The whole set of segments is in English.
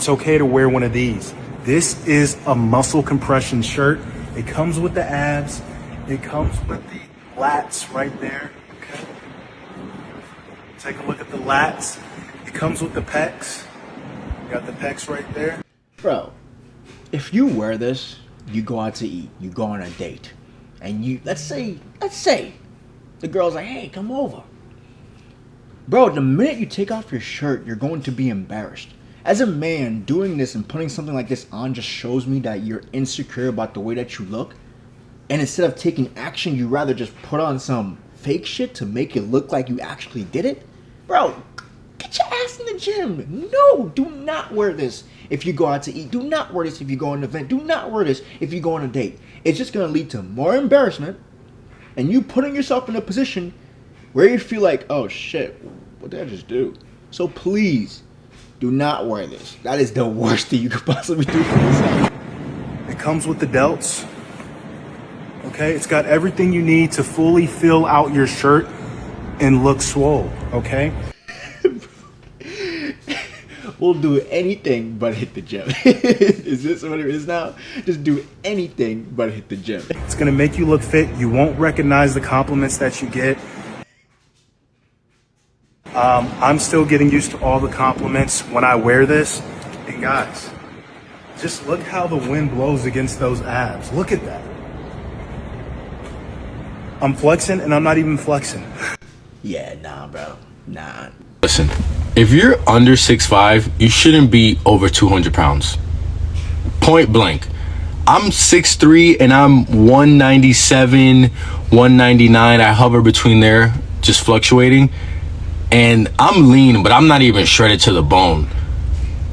it's okay to wear one of these. This is a muscle compression shirt. It comes with the abs. It comes with the lats right there. Okay. Take a look at the lats. It comes with the pecs. You got the pecs right there. Bro, if you wear this, you go out to eat, you go on a date, and you, let's say, the girl's like, hey, come over. Bro, the minute you take off your shirt, you're going to be embarrassed. As a man, doing this and putting something like this on just shows me that you're insecure about the way that you look. And instead of taking action, you rather just put on some fake shit to make it look like you actually did it. Bro, get your ass in the gym. No, do not wear this if you go out to eat. Do not wear this if you go on an event. Do not wear this if you go on a date. It's just going to lead to more embarrassment and you putting yourself in a position where you feel like, oh shit, what did I just do? So please, do not wear this. That is the worst thing you could possibly do for yourself. It comes with the delts. Okay, it's got everything you need to fully fill out your shirt and look swole, okay? We'll do anything but hit the gym. Is this what it is now? Just do anything but hit the gym. It's gonna make you look fit. You won't recognize the compliments that you get. I'm still getting used to all the compliments when I wear this. And guys, just look how the wind blows against those abs. Look at that. I'm flexing and I'm not even flexing. Yeah, nah, bro. Nah. Listen, if you're under 6'5", you shouldn't be over 200 pounds. Point blank. I'm 6'3", and I'm 197, 199. I hover between there, just fluctuating. And I'm lean, but I'm not even shredded to the bone.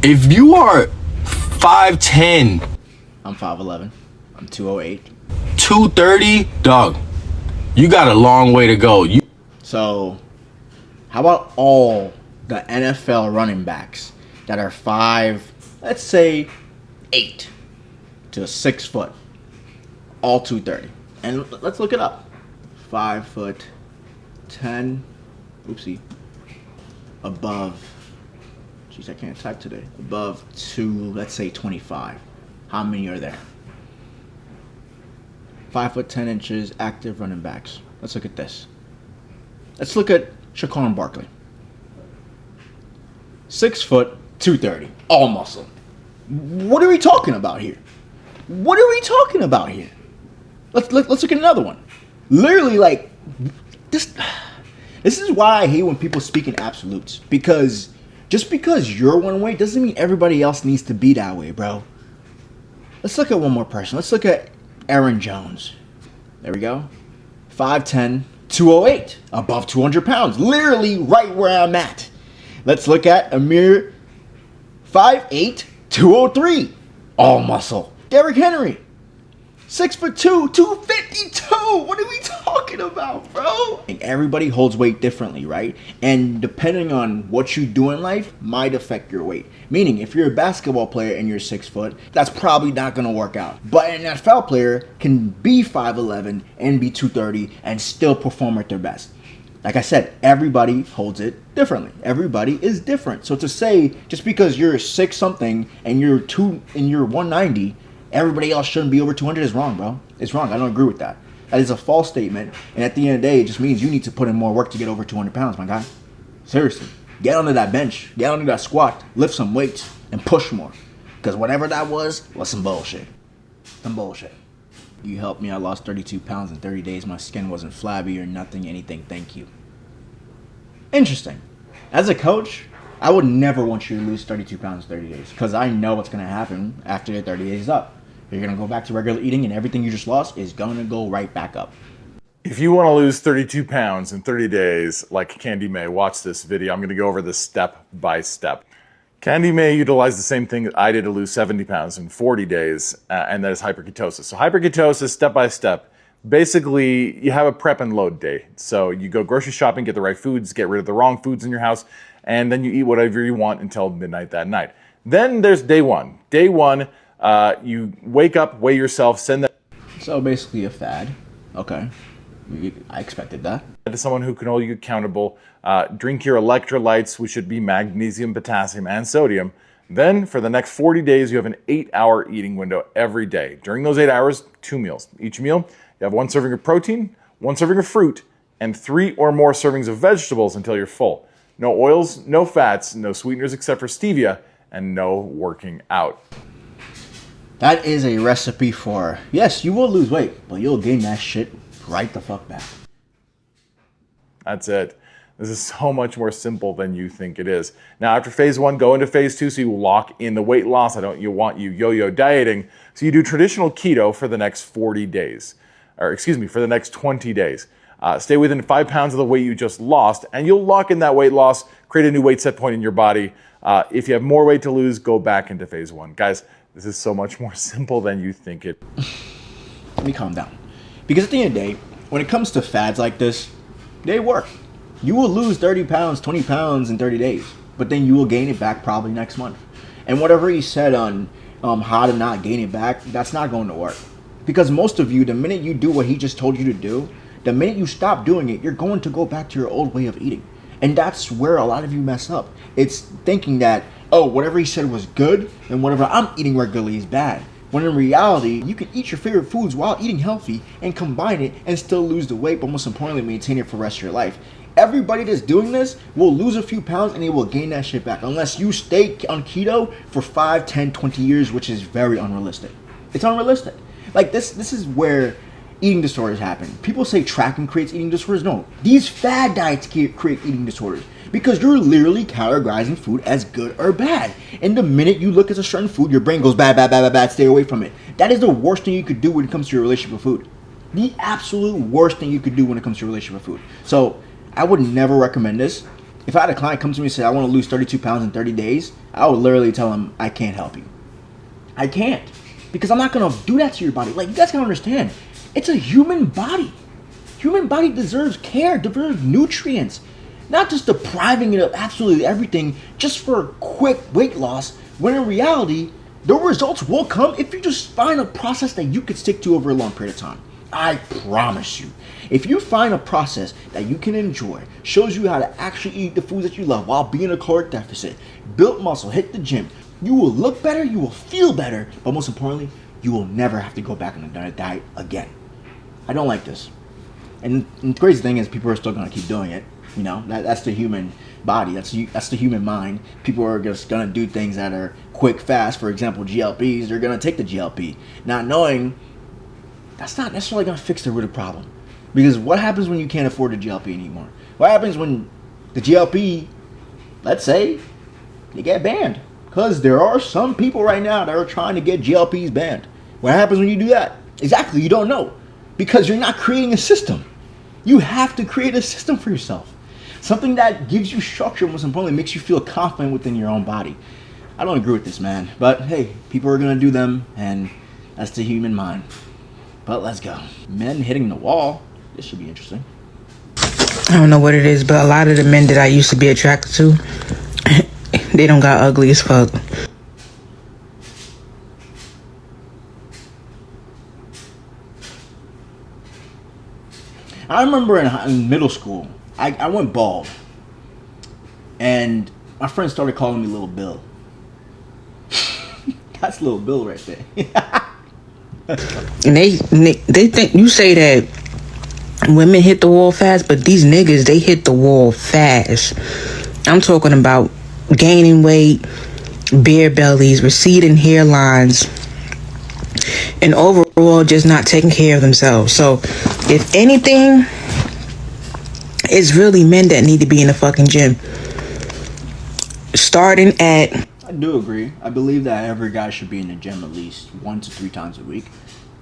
If you are 5'10", I'm 5'11". I'm 208. 230, dog, you got a long way to go. So, how about all the NFL running backs that are 5, let's say 8 to 6 foot, all 230? And let's look it up. 5'10", oopsie, above, jeez, I can't type today, above let's say 25. How many are there? 5'10" active running backs. Let's look at this. Let's look at Saquon Barkley. 6 foot, 230, all muscle. What are we talking about here? What are we talking about here? Let's look at another one. Literally, like this. This is why I hate when people speak in absolutes. Because just because you're one way doesn't mean everybody else needs to be that way, bro. Let's look at one more person. Let's look at Aaron Jones. There we go. 5'10", 208, above 200 pounds. Literally right where I'm at. Let's look at Amir, 5'8", 203, all muscle. Derrick Henry, 6'2", 252. What are we talking about, bro? And everybody holds weight differently, right? And depending on what you do in life might affect your weight. Meaning, if you're a basketball player and you're 6 foot, that's probably not going to work out. But an NFL player can be 5'11" and be 230 and still perform at their best. Like I said, everybody holds it differently. Everybody is different. So to say, just because you're 6 something and you're 190, everybody else shouldn't be over 200 is wrong, bro. It's wrong. I don't agree with that. That is a false statement. And at the end of the day, it just means you need to put in more work to get over 200 pounds, my guy. Seriously. Get onto that bench. Get onto that squat. Lift some weights and push more. Because whatever that was some bullshit. Some bullshit. You helped me. I lost 32 pounds in 30 days. My skin wasn't flabby or nothing, anything. Thank you. Interesting. As a coach, I would never want you to lose 32 pounds in 30 days. Because I know what's going to happen after your 30 days is up. You're going to go back to regular eating and everything you just lost is going to go right back up. If you want to lose 32 pounds in 30 days, like Candy May, watch this video. I'm going to go over this step by step. Candy May utilized the same thing that I did to lose 70 pounds in 40 days, and that is hyperketosis. So hyperketosis, step by step. Basically, you have a prep and load day. So you go grocery shopping, get the right foods, get rid of the wrong foods in your house, and then you eat whatever you want until midnight that night. Then there's day one. Day one, you wake up, weigh yourself, send that. So basically a fad. Okay. I expected that. To someone who can hold you accountable. Drink your electrolytes, which should be magnesium, potassium, and sodium. Then for the next 40 days, you have an 8-hour eating window every day. During those 8 hours, 2 meals. Each meal, you have 1 serving of protein, 1 serving of fruit, and 3 or more servings of vegetables until you're full. No oils, no fats, no sweeteners except for stevia, and no working out. That is a recipe for, yes, you will lose weight, but you'll gain that shit right the fuck back. That's it. This is so much more simple than you think it is. Now, after phase 1, go into phase 2 so you lock in the weight loss. I don't want you yo-yo dieting. So you do traditional keto for the next 40 days. For the next 20 days. Stay within 5 pounds of the weight you just lost, and you'll lock in that weight loss, create a new weight set point in your body. If you have more weight to lose, go back into phase 1. Guys, this is so much more simple than you think it. Let me calm down. Because at the end of the day, when it comes to fads like this, they work. You will lose 30 pounds, 20 pounds in 30 days, but then you will gain it back probably next month. And whatever he said on how to not gain it back, that's not going to work. Because most of you, the minute you do what he just told you to do, the minute you stop doing it, you're going to go back to your old way of eating. And that's where a lot of you mess up. It's thinking that, oh, whatever he said was good, and whatever I'm eating regularly is bad. When in reality, you can eat your favorite foods while eating healthy and combine it and still lose the weight, but most importantly, maintain it for the rest of your life. Everybody that's doing this will lose a few pounds and they will gain that shit back unless you stay on keto for 5, 10, 20 years, which is very unrealistic. It's unrealistic. Like this is where eating disorders happen. People say tracking creates eating disorders. No, these fad diets create eating disorders because you're literally categorizing food as good or bad. And the minute you look at a certain food, your brain goes bad, bad, bad, bad, bad, stay away from it. That is the worst thing you could do when it comes to your relationship with food. The absolute worst thing you could do when it comes to your relationship with food. So I would never recommend this. If I had a client come to me and say, I want to lose 32 pounds in 30 days, I would literally tell him, I can't help you. I can't. Because I'm not going to do that to your body. Like, you guys got to understand. It's a human body. Human body deserves care, deserves nutrients. Not just depriving it of absolutely everything just for quick weight loss, when in reality, the results will come if you just find a process that you could stick to over a long period of time. I promise you. If you find a process that you can enjoy, shows you how to actually eat the foods that you love while being in a caloric deficit, build muscle, hit the gym, you will look better, you will feel better, but most importantly, you will never have to go back on a diet again. I don't like this. And the crazy thing is people are still going to keep doing it. You know, that's the human body. That's the human mind. People are just going to do things that are quick, fast. For example, GLPs, they're going to take the GLP, not knowing that's not necessarily going to fix the root of the problem. Because what happens when you can't afford the GLP anymore? What happens when the GLP, let's say, they get banned? Because there are some people right now that are trying to get GLPs banned. What happens when you do that? Exactly, you don't know. Because you're not creating a system. You have to create a system for yourself. Something that gives you structure, most importantly, makes you feel confident within your own body. I don't agree with this, man. But hey, people are going to do them, and that's the human mind. But let's go. Men hitting the wall. This should be interesting. I don't know what it is, but a lot of the men that I used to be attracted to, they don't got ugly as fuck. I remember in middle school, I went bald. And my friends started calling me Little Bill. That's Little Bill right there. And they think you say that women hit the wall fast, but these niggas, they hit the wall fast. I'm talking about gaining weight, bare bellies, receding hairlines, and overall just not taking care of themselves. So if anything, it's really men that need to be in the fucking gym. Starting at... I do agree. I believe that every guy should be in the gym at least 1 to 3 times a week.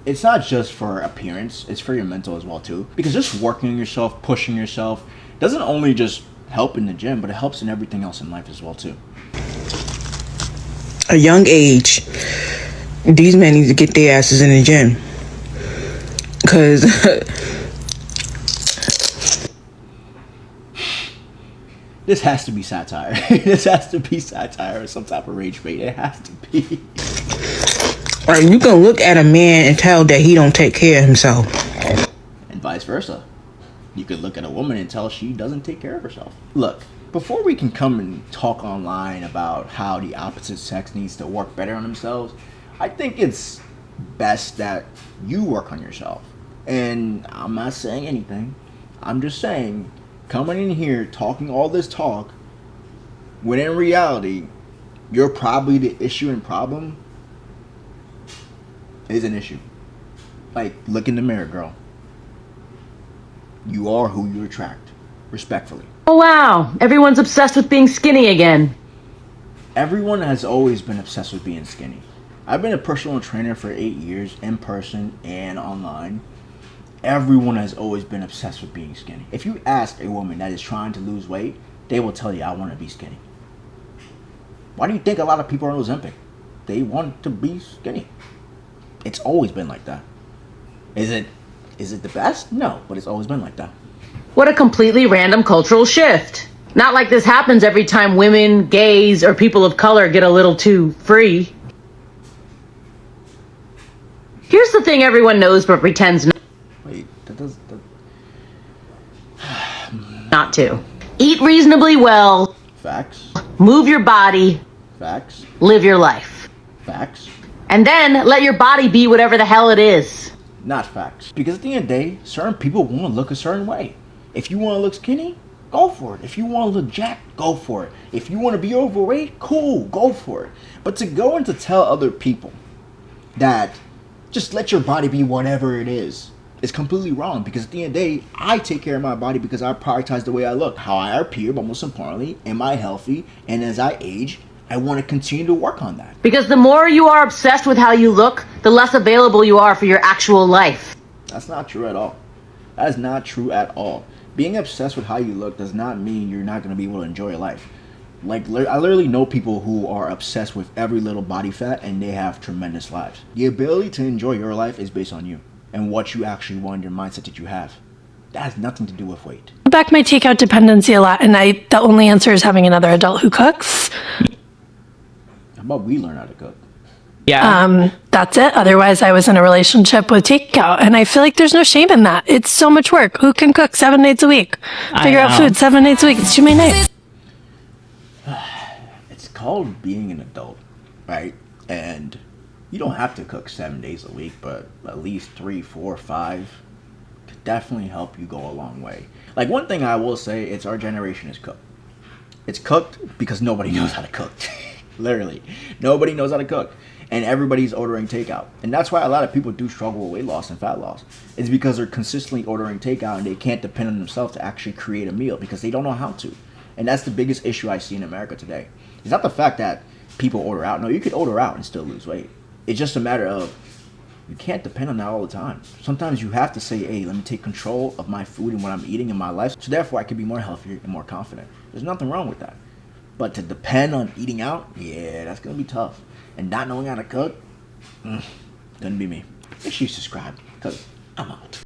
It's not just for appearance, it's for your mental as well too. Because just working yourself, pushing yourself, doesn't only just help in the gym, but it helps in everything else in life as well too. A young age, these men need to get their asses in the gym. Because... This has to be satire. This has to be satire or some type of rage bait. It has to be. You can look at a man and tell that he don't take care of himself. And vice versa. You could look at a woman and tell she doesn't take care of herself. Look, before we can come and talk online about how the opposite sex needs to work better on themselves, I think it's best that you work on yourself. And I'm not saying anything. I'm just saying, coming in here talking all this talk, when in reality, you're probably the issue and problem is an issue. Like, look in the mirror, girl. You are who you attract, respectfully. Oh wow, everyone's obsessed with being skinny again. Everyone has always been obsessed with being skinny. I've been a personal trainer for 8 years, in person and online. Everyone has always been obsessed with being skinny. If you ask a woman that is trying to lose weight, they will tell you, I want to be skinny. Why do you think a lot of people are on Ozempic? They want to be skinny. It's always been like that. Is it the best? No, but it's always been like that. What a completely random cultural shift. Not like this happens every time women, gays, or people of color get a little too free. Here's the thing everyone knows but pretends Wait, that not to. Eat reasonably well, facts, move your body, facts, live your life. facts, And then let your body be whatever the hell it is. not facts. Because at the end of the day, certain people want to look a certain way. If you want to look skinny, go for it. If you want to look jacked, go for it. If you want to be overweight, cool, go for it. But to go and to tell other people that just let your body be whatever it is completely wrong. Because at the end of the day, I take care of my body because I prioritize the way I look, how I appear, but most importantly, am I healthy? And as I age, I want to continue to work on that. Because the more you are obsessed with how you look, the less available you are for your actual life. That's not true at all. That is not true at all. Being obsessed with how you look does not mean you're not going to be able to enjoy your life. Like, I literally know people who are obsessed with every little body fat and they have tremendous lives. The ability to enjoy your life is based on you and what you actually want, your mindset that you have. That has nothing to do with weight. Back my takeout dependency a lot, and the only answer is having another adult who cooks. How about we learn how to cook? That's it. Otherwise, I was in a relationship with takeout, and I feel like there's no shame in that. It's so much work. Who can cook 7 nights a week? Figure out food 7 nights a week. It's too many nights. It's called being an adult, right? And you don't have to cook 7 days a week, but at least 3, 4, 5 could definitely help you go a long way. Like, one thing I will say, it's our generation is cooked. It's cooked because nobody knows how to cook. Literally. Nobody knows how to cook. And everybody's ordering takeout. And that's why a lot of people do struggle with weight loss and fat loss. It's because they're consistently ordering takeout and they can't depend on themselves to actually create a meal because they don't know how to. And that's the biggest issue I see in America today. It's not the fact that people order out. No, you could order out and still lose weight. It's just a matter of you can't depend on that all the time. Sometimes you have to say, hey, let me take control of my food and what I'm eating in my life, so therefore I can be more healthier and more confident. There's nothing wrong with that. But to depend on eating out, yeah, that's going to be tough. And not knowing how to cook, couldn't be me. Make sure you subscribe, because I'm out.